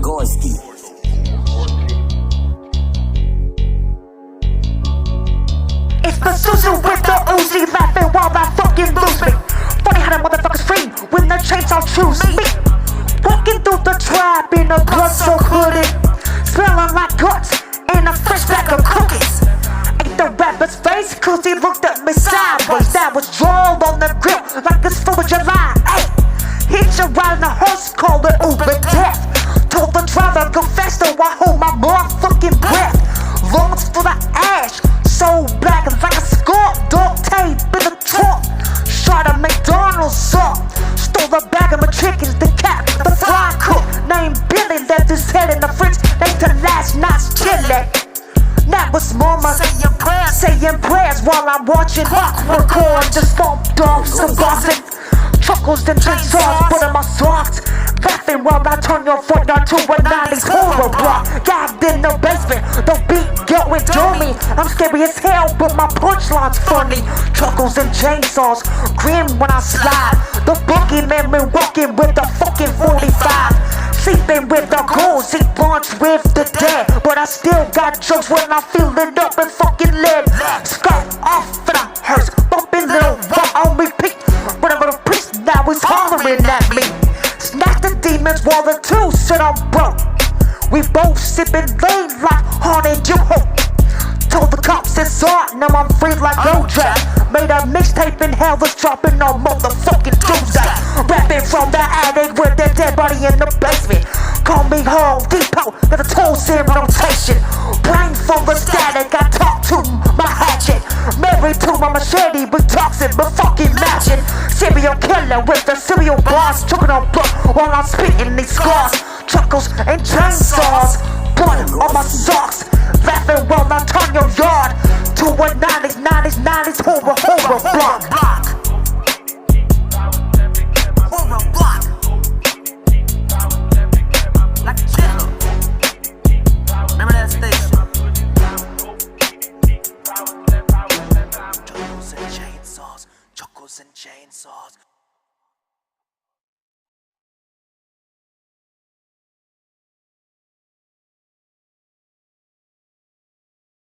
Gorski. It's Pazuzu with the Uzi, laughing while I fucking lose me. Funny how the motherfuckers scream when the chainsaw choose me. Walking through the trap in a blood so hooded, smelling like guts and a fresh bag of cookies. Ain't the rapper's face, cause he looked at me sideways. That was drawn on the grill like it's 4th of July. Ay, hit you right in the horse, called it Uber death. Told the driver go faster while I hold my motherfucking breath. Lungs full of ash, so black like a scarf. Dog tape in the trunk. Shot a McDonald's up. Stole a bag of my chickens, the cat, the fry cook named Billy left his head in the fridge. Ate the last night's chili. That was mama saying prayers while I'm watching record. Just bumped off some Boston Chuckles and chainsaws, put in my socks. Laughing while I turn your Fortnite to a 90s horror block. Gagged in the basement, the beat going through me. I'm scary as hell, but my punchline's funny. Chuckles and chainsaws, grin when I slide. The boogeyman been walking with the fucking 45. Sleeping with the ghouls, eat lunch with the dead. But I still got jokes when I feel it up and fucking lead. Skirt off and I hurts, bumping little rock on repeat. Whatever the priest now is hollering at me. Snack the demons while the two sit on broke. We both sipping lean like haunted you hope. Told the cops it's art, now I'm free like OJ. Made a mixtape in hell was dropping on motherfucking Tuesday. Rapping from the attic with that dead body in the basement. Call me Home Depot, got the tools in rotation. Brain full of static, I talk to my hatchet. Married to my machete, we toxic but fucking matching. Serial killer with the cereal bars, choking on blood while I'm spitting these scars. Chuckles and chainsaws, blood on my socks. Laughing while I turn your yard to a 90s horror block. Horror block. Like a channel. Remember that station? Chuckles and chainsaws. Chuckles and chainsaws.